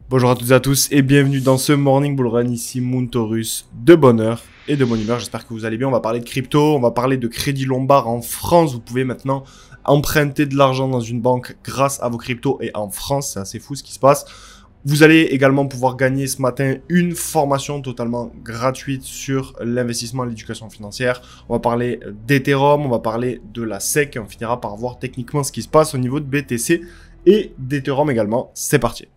Bonjour à toutes et à tous et bienvenue dans ce Morning Bull Run, ici Moontaurus, de bonne heure et de bonne humeur, j'espère que vous allez bien. On va parler de crypto, on va parler de crédit lombard en France. Vous pouvez maintenant emprunter de l'argent dans une banque grâce à vos cryptos et en France, c'est assez fou ce qui se passe. Vous allez également pouvoir gagner ce matin une formation totalement gratuite sur l'investissement et l'éducation financière. On va parler d'Ethereum, on va parler de la SEC et on finira par voir techniquement ce qui se passe au niveau de BTC et d'Ethereum également. C'est parti.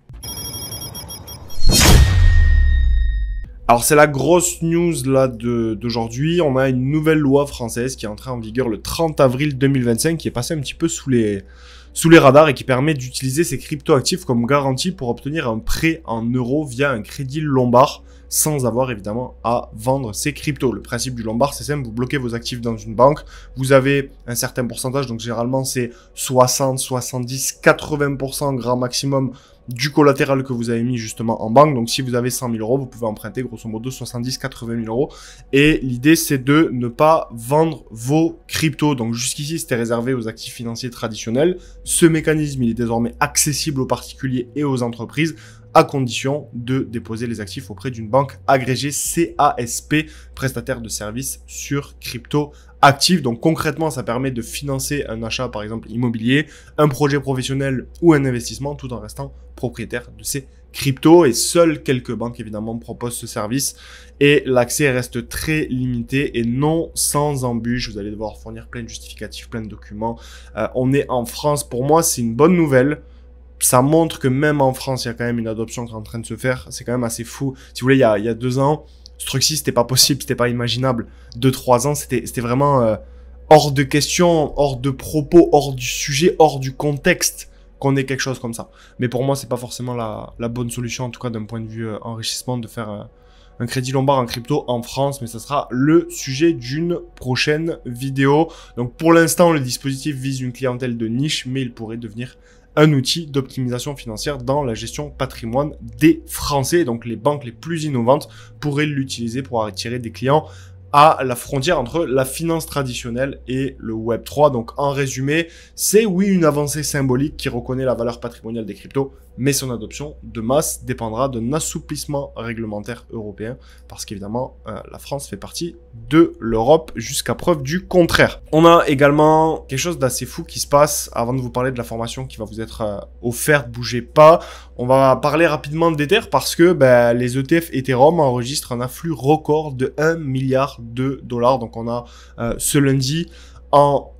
Alors c'est la grosse news là d'aujourd'hui, on a une nouvelle loi française qui est entrée en vigueur le 30 avril 2025 qui est passée un petit peu sous les radars et qui permet d'utiliser ces cryptoactifs comme garantie pour obtenir un prêt en euros via un crédit lombard sans avoir évidemment à vendre ces cryptos. Le principe du lombard c'est simple, vous bloquez vos actifs dans une banque, vous avez un certain pourcentage, donc généralement c'est 60, 70, 80% grand maximum du collatéral que vous avez mis justement en banque. Donc si vous avez 100 000 euros, vous pouvez emprunter grosso modo 70-80 000 euros. Et l'idée c'est de ne pas vendre vos cryptos. Donc jusqu'ici c'était réservé aux actifs financiers traditionnels. Ce mécanisme il est désormais accessible aux particuliers et aux entreprises à condition de déposer les actifs auprès d'une banque agrégée CASP, prestataire de services sur crypto actifs. Donc concrètement, ça permet de financer un achat par exemple immobilier, un projet professionnel ou un investissement tout en restant propriétaire de ces cryptos. Et seules quelques banques évidemment proposent ce service et l'accès reste très limité et non sans embûches. Vous allez devoir fournir plein de justificatifs, plein de documents. On est en France, pour moi c'est une bonne nouvelle. Ça montre que même en France, il y a quand même une adoption qui est en train de se faire. C'est quand même assez fou. Si vous voulez, il y a 2 ans, ce truc-ci, c'était pas possible, c'était pas imaginable. 2-3 ans, c'était vraiment hors de question, hors de propos, hors du sujet, hors du contexte qu'on ait quelque chose comme ça. Mais pour moi, c'est pas forcément la bonne solution, en tout cas d'un point de vue enrichissement, de faire un crédit lombard en crypto en France. Mais ça sera le sujet d'une prochaine vidéo. Donc pour l'instant, le dispositif vise une clientèle de niche, mais il pourrait devenir un outil d'optimisation financière dans la gestion patrimoine des Français. Donc les banques les plus innovantes pourraient l'utiliser pour attirer des clients à la frontière entre la finance traditionnelle et le Web3. Donc en résumé, c'est oui une avancée symbolique qui reconnaît la valeur patrimoniale des cryptos, mais son adoption de masse dépendra d'un assouplissement réglementaire européen, parce qu'évidemment, la France fait partie de l'Europe jusqu'à preuve du contraire. On a également quelque chose d'assez fou qui se passe, avant de vous parler de la formation qui va vous être offerte, bougez pas. On va parler rapidement d'Ether parce que les ETF Ethereum enregistrent un afflux record de 1 milliard de dollars. Donc on a ce lundi, en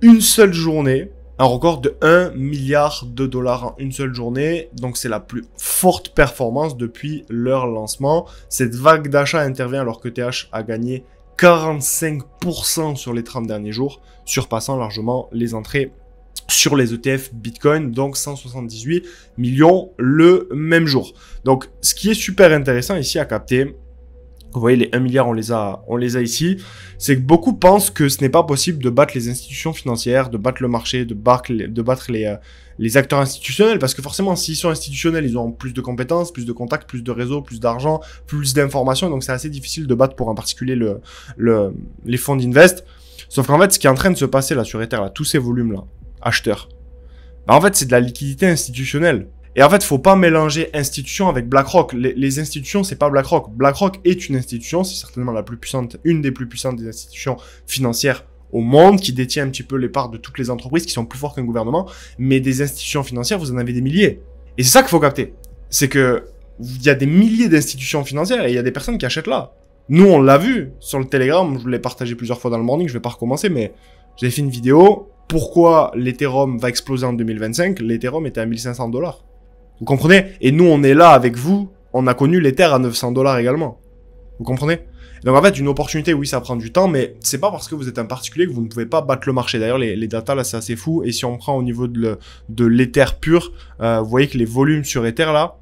une seule journée, un record de 1 milliard de dollars en une seule journée. Donc c'est la plus forte performance depuis leur lancement. Cette vague d'achat intervient alors que TH a gagné 45% sur les 30 derniers jours, surpassant largement les entrées sur les ETF Bitcoin, donc 178 millions le même jour. Donc ce qui est super intéressant ici à capter, vous voyez les 1 milliard, on les a ici, c'est que beaucoup pensent que ce n'est pas possible de battre les institutions financières, de battre le marché, de battre les acteurs institutionnels, parce que forcément, s'ils sont institutionnels, ils ont plus de compétences, plus de contacts, plus de réseaux, plus d'argent, plus d'informations, donc c'est assez difficile de battre pour un particulier les fonds d'invest. Sauf qu'en fait, ce qui est en train de se passer là sur Ether, là, tous ces volumes-là, acheteurs, en fait, c'est de la liquidité institutionnelle. Et en fait, faut pas mélanger institution avec BlackRock. Les institutions, c'est pas BlackRock. BlackRock est une institution, c'est certainement la plus puissante, une des plus puissantes des institutions financières au monde, qui détient un petit peu les parts de toutes les entreprises, qui sont plus fortes qu'un gouvernement. Mais des institutions financières, vous en avez des milliers. Et c'est ça qu'il faut capter. C'est que il y a des milliers d'institutions financières et il y a des personnes qui achètent là. Nous, on l'a vu sur le Telegram. Je vous l'ai partagé plusieurs fois dans le morning. Je vais pas recommencer, mais j'avais fait une vidéo. Pourquoi l'Ethereum va exploser en 2025? L'Ethereum était à 1500 $. Vous comprenez? Et nous, on est là avec vous. On a connu l'Ether à 900 $ également. Vous comprenez? Donc en fait, une opportunité, oui, ça prend du temps, mais c'est pas parce que vous êtes un particulier que vous ne pouvez pas battre le marché. D'ailleurs, les datas, là, c'est assez fou. Et si on prend au niveau de l'Ether pur, vous voyez que les volumes sur Ether, là,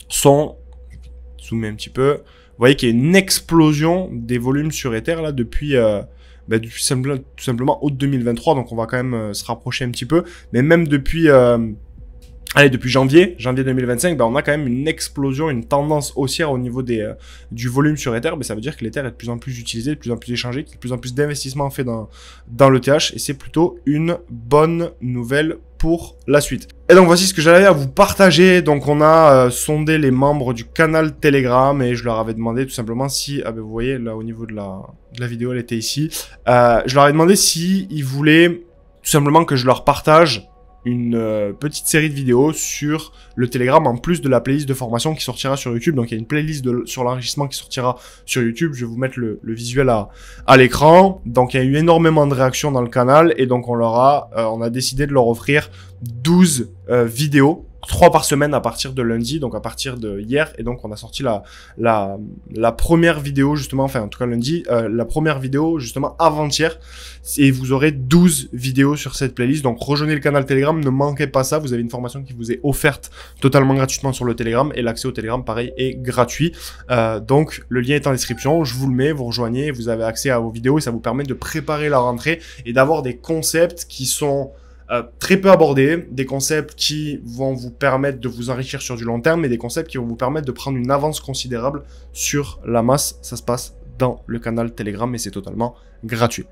sont... Je zoomer un petit peu. Vous voyez qu'il y a une explosion des volumes sur Ether, là, depuis tout simplement août 2023. Donc on va quand même se rapprocher un petit peu. Mais même depuis... depuis janvier 2025, on a quand même une explosion, une tendance haussière au niveau du volume sur Ether. Ça veut dire que l'Ether est de plus en plus utilisé, de plus en plus échangé, qu'il y a de plus en plus d'investissements faits dans l'ETH. Et c'est plutôt une bonne nouvelle pour la suite. Et donc voici ce que j'avais à vous partager. Donc on a sondé les membres du canal Telegram et je leur avais demandé tout simplement si, ah ben vous voyez là au niveau de la vidéo, elle était ici. Je leur ai demandé si ils voulaient tout simplement que je leur partage une petite série de vidéos sur le Telegram en plus de la playlist de formation qui sortira sur YouTube. Donc il y a une playlist sur l'enrichissement qui sortira sur YouTube. Je vais vous mettre le visuel à l'écran. Donc il y a eu énormément de réactions dans le canal et donc on a décidé de leur offrir 12 vidéos, 3 par semaine à partir de lundi, donc à partir de hier. Et donc on a sorti la première vidéo justement, enfin en tout cas lundi, la première vidéo justement avant-hier. Et vous aurez 12 vidéos sur cette playlist. Donc rejoignez le canal Telegram, ne manquez pas ça. Vous avez une formation qui vous est offerte totalement gratuitement sur le Telegram. Et l'accès au Telegram, pareil, est gratuit. Donc le lien est en description, je vous le mets, vous rejoignez, vous avez accès à vos vidéos et ça vous permet de préparer la rentrée et d'avoir des concepts qui sont très peu abordés, des concepts qui vont vous permettre de vous enrichir sur du long terme et des concepts qui vont vous permettre de prendre une avance considérable sur la masse. Ça se passe dans le canal Telegram et c'est totalement gratuit.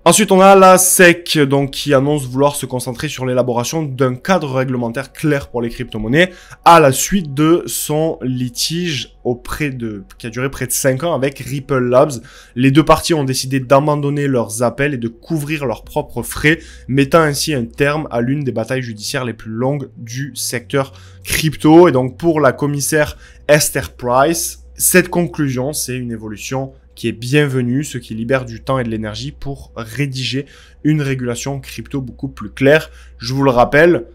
Ensuite, on a la SEC donc qui annonce vouloir se concentrer sur l'élaboration d'un cadre réglementaire clair pour les crypto-monnaies à la suite de son litige qui a duré près de 5 ans avec Ripple Labs. Les deux parties ont décidé d'abandonner leurs appels et de couvrir leurs propres frais, mettant ainsi un terme à l'une des batailles judiciaires les plus longues du secteur crypto. Et donc pour la commissaire Esther Price, cette conclusion, c'est une évolution qui est bienvenue, ce qui libère du temps et de l'énergie pour rédiger une régulation crypto beaucoup plus claire. Je vous le rappelle,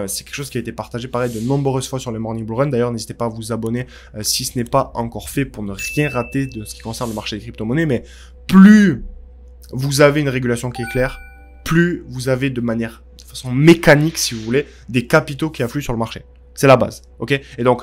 c'est quelque chose qui a été partagé pareil de nombreuses fois sur les Morning Bull Run. D'ailleurs, n'hésitez pas à vous abonner si ce n'est pas encore fait pour ne rien rater de ce qui concerne le marché des crypto-monnaies. Mais plus vous avez une régulation qui est claire, plus vous avez de façon mécanique, si vous voulez, des capitaux qui affluent sur le marché. C'est la base, ok? Et donc,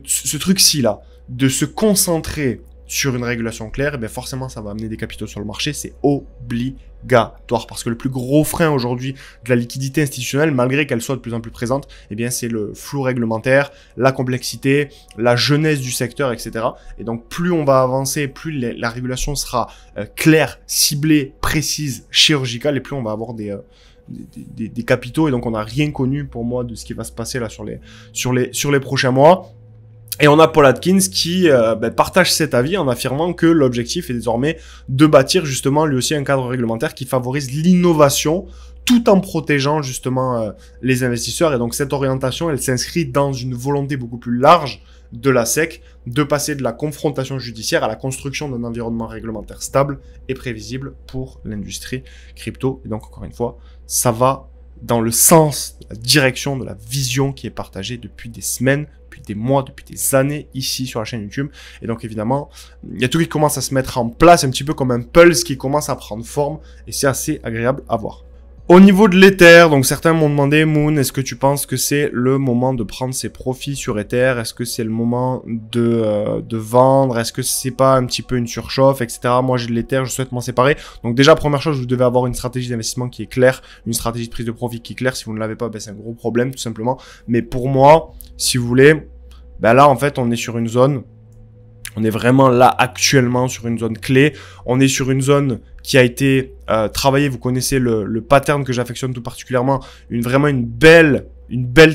ce truc-ci là, de se concentrer sur une régulation claire, et bien forcément ça va amener des capitaux sur le marché, c'est obligatoire. Parce que le plus gros frein aujourd'hui de la liquidité institutionnelle, malgré qu'elle soit de plus en plus présente, eh bien c'est le flou réglementaire, la complexité, la jeunesse du secteur, etc. Et donc plus on va avancer, plus la régulation sera claire, ciblée, précise, chirurgicale, et plus on va avoir des capitaux. Et donc on n'a rien connu pour moi de ce qui va se passer là sur les prochains mois. Et on a Paul Atkins qui partage cet avis en affirmant que l'objectif est désormais de bâtir justement lui aussi un cadre réglementaire qui favorise l'innovation tout en protégeant justement les investisseurs. Et donc cette orientation, elle s'inscrit dans une volonté beaucoup plus large de la SEC de passer de la confrontation judiciaire à la construction d'un environnement réglementaire stable et prévisible pour l'industrie crypto. Et donc encore une fois, ça va dans le sens, la direction de la vision qui est partagée depuis des semaines, depuis des mois, depuis des années ici sur la chaîne YouTube. Et donc évidemment, il y a tout qui commence à se mettre en place, un petit peu comme un pulse qui commence à prendre forme et c'est assez agréable à voir. Au niveau de l'Ether, donc certains m'ont demandé, Moon, est-ce que tu penses que c'est le moment de prendre ses profits sur Ether? Est-ce que c'est le moment de vendre? Est-ce que c'est pas un petit peu une surchauffe, etc. Moi, j'ai de l'Ether, je souhaite m'en séparer. Donc déjà, première chose, vous devez avoir une stratégie d'investissement qui est claire, une stratégie de prise de profit qui est claire. Si vous ne l'avez pas, ben, c'est un gros problème, tout simplement. Mais pour moi, si vous voulez, ben là, en fait, on est sur une zone... On est vraiment là actuellement sur une zone clé. On est sur une zone qui a été travaillée. Vous connaissez le pattern que j'affectionne tout particulièrement. Vraiment une belle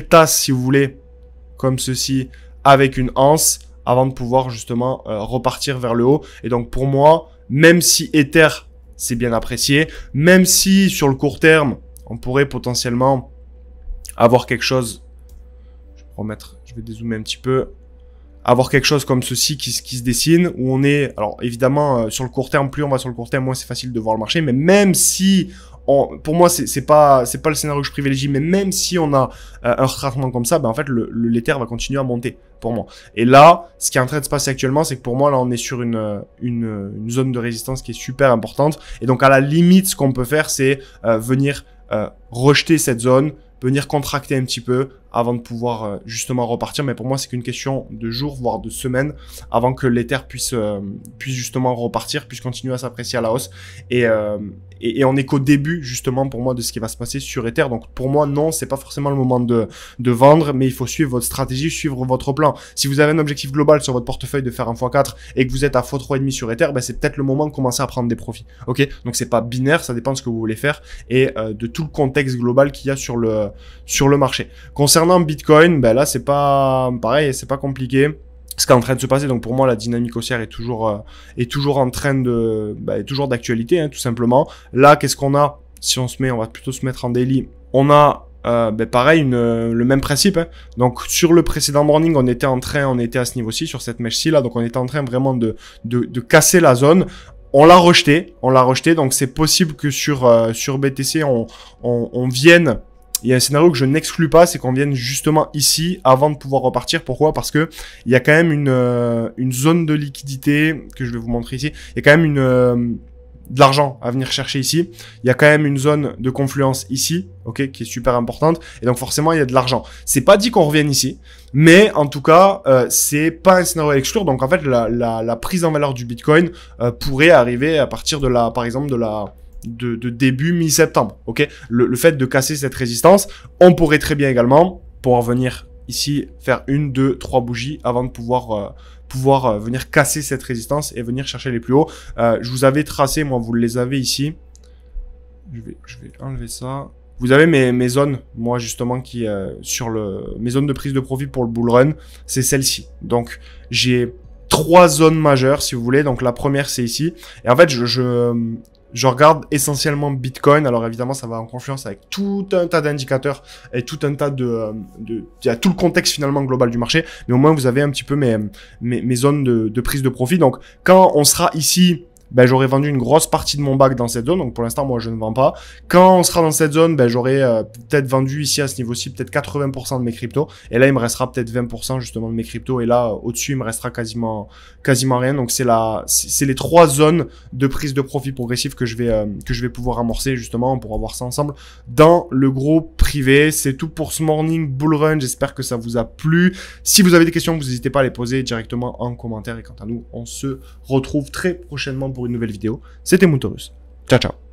tasse, si vous voulez, comme ceci, avec une anse, avant de pouvoir justement repartir vers le haut. Et donc pour moi, même si Ether, c'est bien apprécié, même si sur le court terme, on pourrait potentiellement avoir quelque chose... Je vais dézoomer un petit peu... avoir quelque chose comme ceci qui se dessine, où on est, alors évidemment, sur le court terme, plus on va sur le court terme, moins c'est facile de voir le marché, mais même si, pour moi, c'est pas le scénario que je privilégie, mais même si on a un retracement comme ça, ben en fait, l'Ether va continuer à monter, pour moi. Et là, ce qui est en train de se passer actuellement, c'est que pour moi, là, on est sur une zone de résistance qui est super importante, et donc à la limite, ce qu'on peut faire, c'est venir rejeter cette zone, venir contracter un petit peu, avant de pouvoir justement repartir. Mais pour moi, c'est qu'une question de jours, voire de semaines, avant que l'Ether puisse justement repartir, puisse continuer à s'apprécier à la hausse. Et on est qu'au début, justement, pour moi, de ce qui va se passer sur Ether. Donc, pour moi, non, c'est pas forcément le moment de vendre, mais il faut suivre votre stratégie, suivre votre plan. Si vous avez un objectif global sur votre portefeuille de faire un x4 et que vous êtes à x3,5 sur Ether, ben, c'est peut-être le moment de commencer à prendre des profits. Ok? Donc, c'est pas binaire, ça dépend de ce que vous voulez faire et de tout le contexte global qu'il y a sur le marché. Concernant Bitcoin, ben là, c'est pas pareil, c'est pas compliqué. Ce qui est en train de se passer, donc pour moi la dynamique haussière est toujours en train de est toujours d'actualité, hein, tout simplement. Là, qu'est-ce qu'on a? Si on va plutôt se mettre en daily. On a pareil le même principe, hein. Donc sur le précédent morning, on était à ce niveau-ci, sur cette mèche-ci là, donc on était en train vraiment de casser la zone. On l'a rejeté, donc c'est possible que sur BTC on vienne. Il y a un scénario que je n'exclus pas, c'est qu'on vienne justement ici avant de pouvoir repartir. Pourquoi? Parce que il y a quand même une zone de liquidité que je vais vous montrer ici. Il y a quand même de l'argent à venir chercher ici. Il y a quand même une zone de confluence ici, ok, qui est super importante. Et donc forcément, il y a de l'argent. C'est pas dit qu'on revienne ici, mais en tout cas, c'est pas un scénario à exclure. Donc en fait, la prise en valeur du Bitcoin pourrait arriver à partir par exemple de début mi-septembre, ok. Le fait de casser cette résistance, on pourrait très bien également pouvoir venir ici faire 1, 2, 3 bougies avant de pouvoir venir casser cette résistance et venir chercher les plus hauts. Je vous avais tracé, moi vous les avez ici. Je vais enlever ça. Vous avez mes zones, moi justement qui mes zones de prise de profit pour le bull run, c'est celle-ci. Donc j'ai 3 zones majeures si vous voulez. Donc la première c'est ici. Et en fait je regarde essentiellement Bitcoin. Alors évidemment, ça va en confluence avec tout un tas d'indicateurs et tout un tas il y a tout le contexte finalement global du marché. Mais au moins, vous avez un petit peu mes zones de prise de profit. Donc, quand on sera ici, ben, j'aurai vendu une grosse partie de mon bac dans cette zone. Donc, pour l'instant, moi, je ne vends pas. Quand on sera dans cette zone, ben, j'aurai peut-être vendu ici à ce niveau-ci, peut-être 80% de mes cryptos. Et là, il me restera peut-être 20% justement de mes cryptos. Et là, au-dessus, il me restera quasiment rien. Donc, c'est les 3 zones de prise de profit progressif que je vais pouvoir amorcer justement pour avoir ça ensemble dans le groupe privé. C'est tout pour ce morning bull run. J'espère que ça vous a plu. Si vous avez des questions, vous n'hésitez pas à les poser directement en commentaire. Et quant à nous, on se retrouve très prochainement pour une nouvelle vidéo. C'était Moutorus. Ciao, ciao.